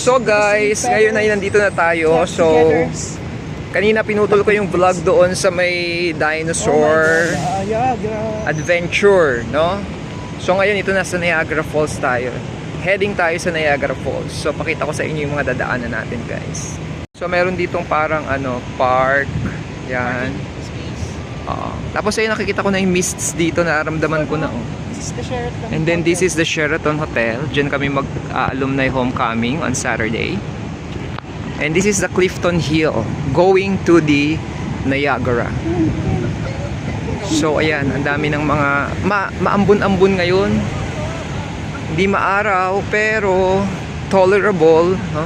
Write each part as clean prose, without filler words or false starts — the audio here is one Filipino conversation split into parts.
So guys, ngayon ay nandito na tayo. So kanina pinutol ko yung vlog doon sa may dinosaur adventure, no? So ngayon ito na sa Niagara Falls tayo. Heading tayo sa Niagara Falls. So pakita ko sa inyo yung mga dadaanan natin, guys. So meron ditong parang park. Yan. Tapos ayun, nakikita ko na yung mists dito, nararamdaman ko na. This is the Sheraton. And then this is the Sheraton Hotel. Diyan kami mag-alumni homecoming on Saturday. And this is the Clifton Hill going to the Niagara. So ayan, ang dami ng mga maambon-ambon ngayon. Hindi maaraw pero tolerable, no?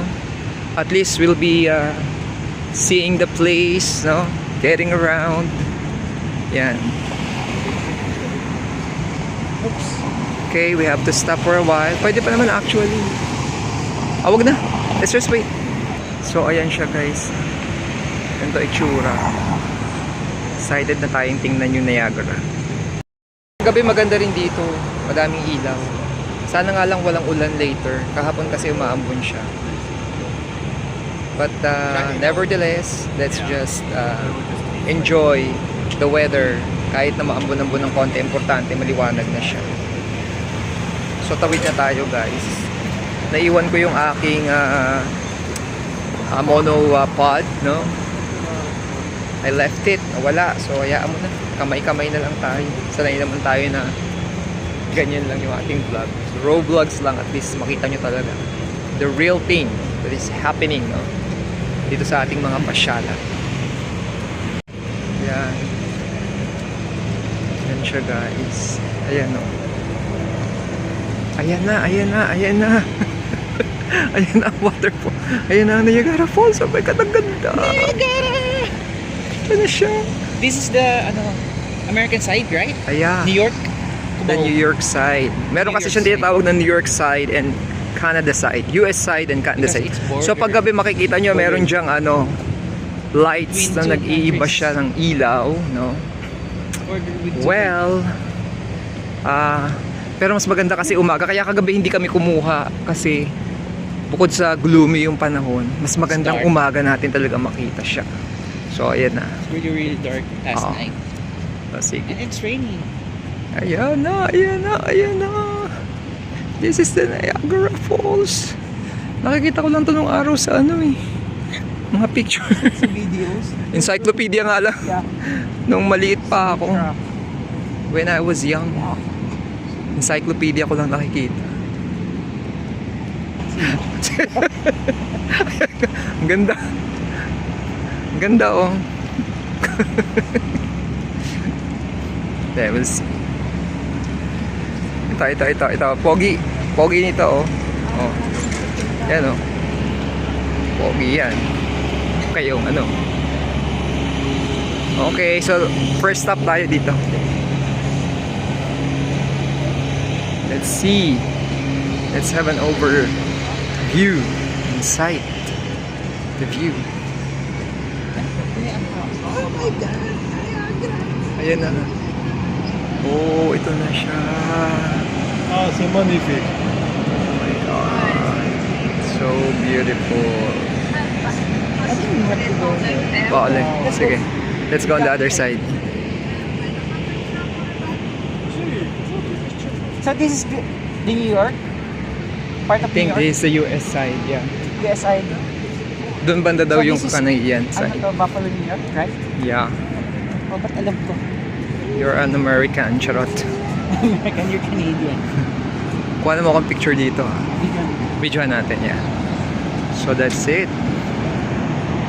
At least we'll be seeing the place, no? Getting around. Yan. Oops. Okay, we have to stop for a while. Pwede pa naman actually. Wag na. Let's just wait. So ayan siya, guys. Ganito itsura. Excited na tayong tingnan yung Niagara. Gabi maganda rin dito. Madaming ilaw. Sana nga lang walang ulan later. Kahapon kasi umaambon siya. But nevertheless, let's just enjoy the weather. Kahit na maambon-ambon ng konti, importante maliwanag na siya. So tawid na tayo, guys. Naiwan ko yung aking monopod, no? I left it, wala. So hayaan mo na, kamay-kamay na lang tayo. Sanay naman tayo na ganyan lang yung ating vlog. So, raw vlogs lang, at least makita nyo talaga the real thing that is happening, no? Dito sa ating mga pasyala. Yan. Yan siya, guys. Ayan, no? Ayan na, ayan na, ayan na. Ayan na ang waterfall. Ayan na ang Niagara Falls. Oh my God, ang ganda. Niagara! Ano siya? This is the American side, right? Ayan. New York. The New York side. Meron kasi siyang tinatawag na New York side and Canada side. US side and Canada side. So pag gabi makikita nyo, meron dyang lights na nag-iiba siya ng ilaw, no? Well, pero mas maganda kasi umaga. Kaya kagabi hindi kami kumuha kasi bukod sa gloomy yung panahon, mas magandang umaga natin talaga makita siya. So ayan na. It's really, really dark last night. Sige. And it's raining. Ayan na, ayan na, ayan na. This is the Niagara Falls. Nakikita ko lang to nung araw sa mga picture. Sa videos. Encyclopedia nga lang. Yeah. Nung maliit pa ako. When I was young. Encyclopedia ko lang nakikita. Ang ganda. Ang ganda, oh. There, we'll see. Ito. Pogi. Pogi nito, oh. Oh. Yan, oh. Pogi yan. Kayong Okay, so first stop tayo dito. Let's see. Let's have an overview inside the view. Oh my God! Ayan na. Oh, ito na siya. C'est magnifique. Oh my God. So beautiful. Bale. Sige. Let's go on the other side. So this is the New York? Part I of New think York? this is the US side, yeah. US side. Doon banda daw So yung this is- Canadian side. Buffalo, New York, right? Yeah. Oh, ba't alam ko? You're an American, charot. American, you're Canadian. Kuha mo akong picture dito. Vegan. Videohan natin, yeah. So that's it.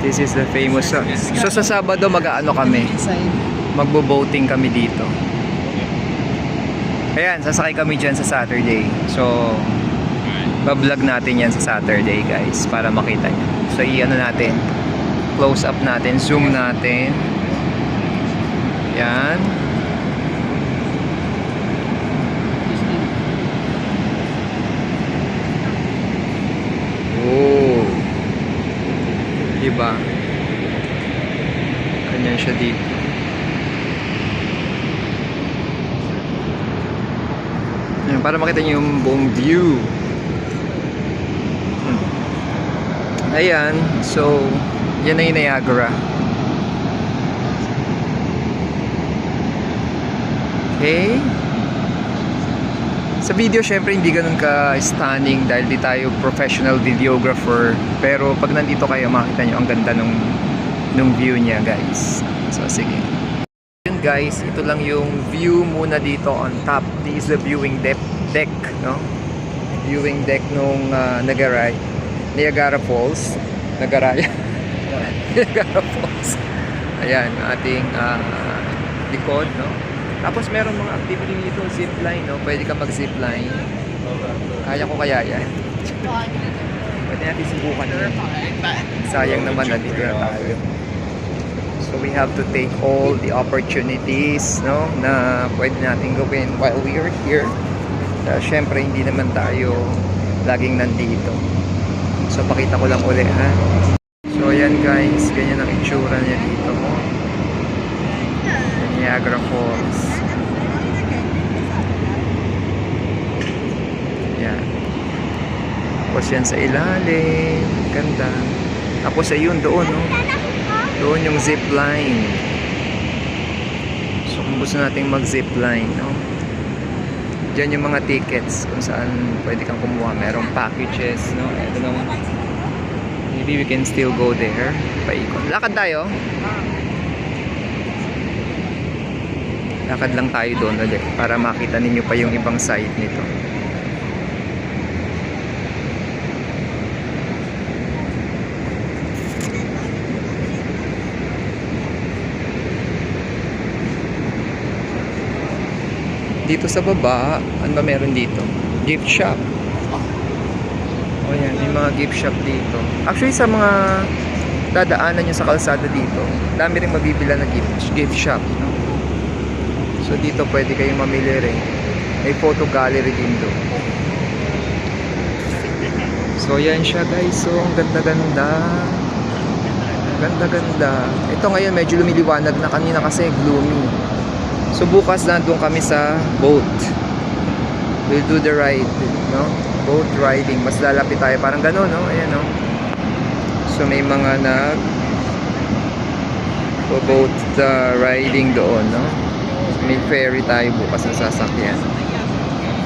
This is the famous so sa Sabado kami. Side. Magbo-boating kami dito. Ayan, sasakay kami dyan sa Saturday. So bablog natin yan sa Saturday, guys, para makita nyo. So natin, close up natin, zoom natin. Yan. Oh. Diba? Ganyan siya dito. Yan, para makita niyo yung buong view. Ayan, so yan na yung Niagara. Okay. Sa video, syempre hindi ganun ka-stunning dahil di tayo professional videographer. Pero pag nandito kayo, makita nyo ang ganda nung view niya, guys. So, sige. Yun, guys, ito lang yung view muna dito on top. This is the viewing deck, no? Viewing deck nung Niagara Falls. Niagara Falls. Ayan, ating likod, no? Tapos meron mga activity dito, zipline, no? Pwede ka mag-zipline. Kaya ko kaya yan. Pwede natin subukan yun. Sayang naman na dito na tayo. So we have to take all the opportunities, no? Na pwede natin gawin while we are here. Syempre, hindi naman tayo laging nandito. So pakita ko lang ulit, ha? So ayan guys, ganyan ang itsura niya dito. Niagara Falls. Yan. Tapos yan sa ilalim. Ganda. Tapos ayun doon, no? Doon yung zipline. So kung gusto nating mag-zipline, no? Diyan yung mga tickets kung saan pwede kang kumuha. Merong packages, no? I don't know. Maybe we can still go there. Paikot. Lakad tayo. Lakad lang tayo doon ulit para makita ninyo pa yung ibang side nito. Dito sa baba, ano ba meron dito? Gift shop. O yan, may mga gift shop dito. Actually sa mga dadaanan nyo sa kalsada dito, dami rin mabibila na gift shop, no? So dito pwede kayong mamili rin. May photo gallery din doon. So yan siya guys. So ang ganda-ganda. Ganda-ganda. Ito ngayon medyo lumiliwanag na, kanina kasi gloomy. So bukas nandun kami sa boat. We'll do the ride, no? Boat riding. Mas lalapit tayo. Parang gano'n, no? Ayan, no? So may mga boat riding doon, no? May ferry tayo bukas na sasakyan.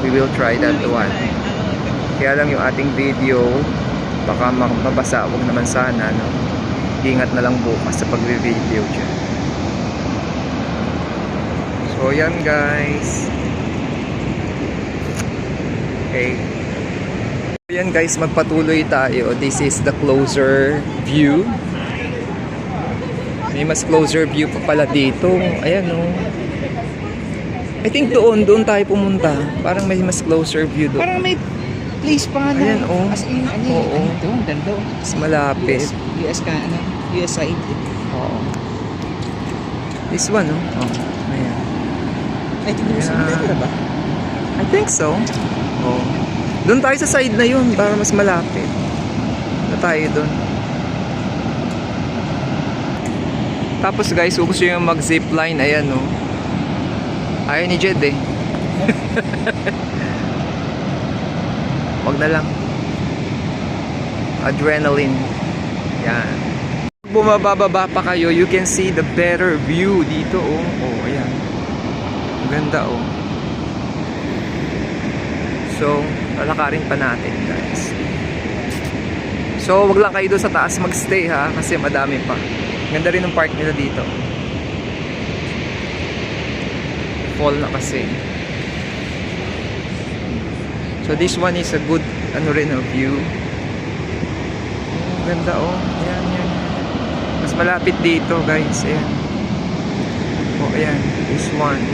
We will try that one. Kaya lang yung ating video baka mabasa, wag naman sana, no? Ingat na lang bukas sa pagre-video dyan. So yan guys. Okay. So yan guys, magpatuloy tayo. This is the closer view. May mas closer view pa pala dito. Ayan, no? I think doon tayo pumunta. Parang may mas closer view doon. Parang may place pa na. Ayan, oh. As in, Oo. doon, doon. Mas malapit. US side. Oo. This one, no? Oh. Ayan. I think US side ba? I think so. Oh. Doon tayo sa side na yun para mas malapit. Na tayo doon. Tapos guys, kung gusto nyo mag-zipline, ayan, no? Ayaw ni Jed, eh. Wag na lang. Adrenaline. Yan. Bumababa pa kayo, you can see the better view dito, oh. Oh, ayan. Ganda, oh. So, lalakarin pa natin, guys. So, wag lang kayo doon sa taas magstay, ha, kasi madami pa. Ganda rin ng park nila dito. Fall na kasi. So, this one is a good, view. Ganda, oh. Ayan, yan. Mas malapit dito, guys. Ayan. Oh, ayan. This one.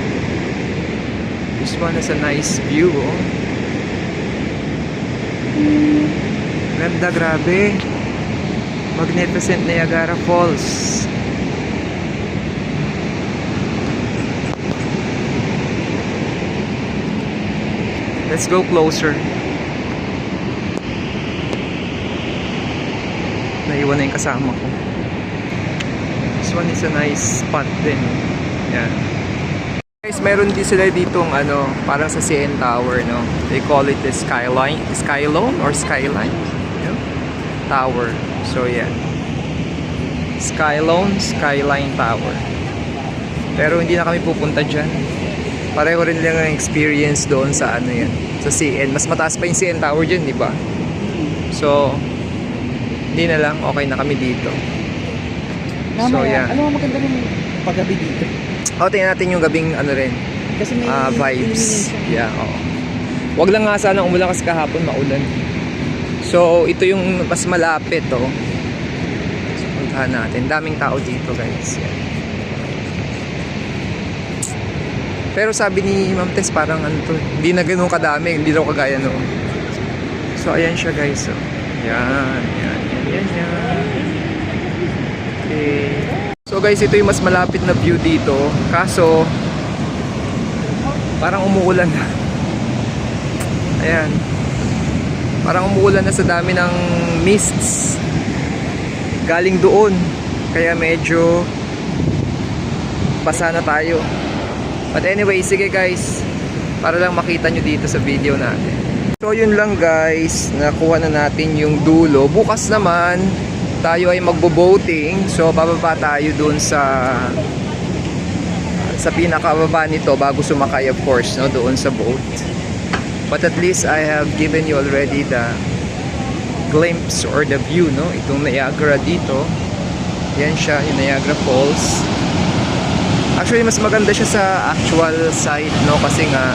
This one is a nice view, oh. Ganda, grabe. Magnificent Niagara Falls. Let's go closer. Naiwan na yung kasama ko. This one is a nice spot din. Yan. Guys, meron din sila ditong parang sa CN Tower, no? They call it the Skyline or Skyline. Yeah. Tower. So yan. Skyline Tower. Pero hindi na kami pupunta dyan. Pareho rin lang ang experience doon sa ano yan, sa CN. Mas mataas pa yung CN Tower dyan, di ba? So, hindi na lang, okay na kami dito. So, Mamaya, yeah. ano ang maganda ng paggabi dito? O, tingnan natin yung gabing ano rin, Kasi may vibes. illumination. Yeah, oo. Wag lang nga sana umulan kasi kahapon maulan. So, ito yung mas malapit, oh. So, puntahan natin. Daming tao dito, guys. Yan. Pero sabi ni Ma'am Tess, parang ano to, hindi na ganun kadami, hindi daw kagaya noon. So, ayan siya, guys. So, yan. Okay. So, guys, ito yung mas malapit na view dito. Kaso, parang umuulan na. Ayan. Parang umuulan na sa dami ng mists. Galing doon. Kaya medyo basa na tayo. But anyway, sige guys. Para lang makita nyo dito sa video natin. So yun lang guys. Nakuha na natin yung dulo. Bukas naman, tayo ay magbo-boating. So bababa tayo dun sa pinakababa nito bago sumakay, of course, no, doon sa boat. But at least I have given you already the glimpse or the view, no? Itong Niagara dito. Yan siya, yung Niagara Falls. Actually, mas maganda siya sa actual site, no? Kasi nga,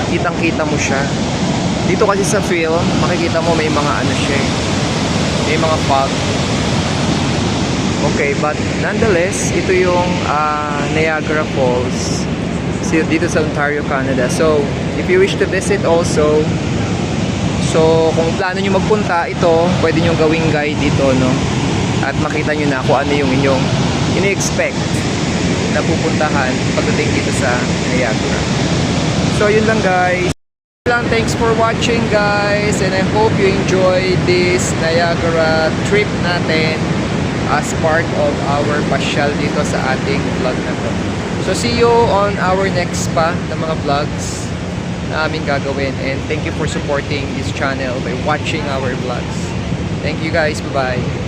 kitang-kita mo siya. Dito kasi sa film, makikita mo may mga ano siya, may mga fog. Okay, but nonetheless, ito yung Niagara Falls dito sa Ontario, Canada. So, if you wish to visit also, so kung plano nyo magpunta, ito, pwede nyo gawing guide dito, no? At makita nyo na kung ano yung inyong ini-expect na pupuntahan pagdating dito sa Niagara. So, yun lang guys. Thanks for watching guys, and I hope you enjoyed this Niagara trip natin as part of our pasyal dito sa ating vlog na to. So see you on our next pa na mga vlogs na aming gagawin, and thank you for supporting this channel by watching our vlogs. Thank you guys, bye bye.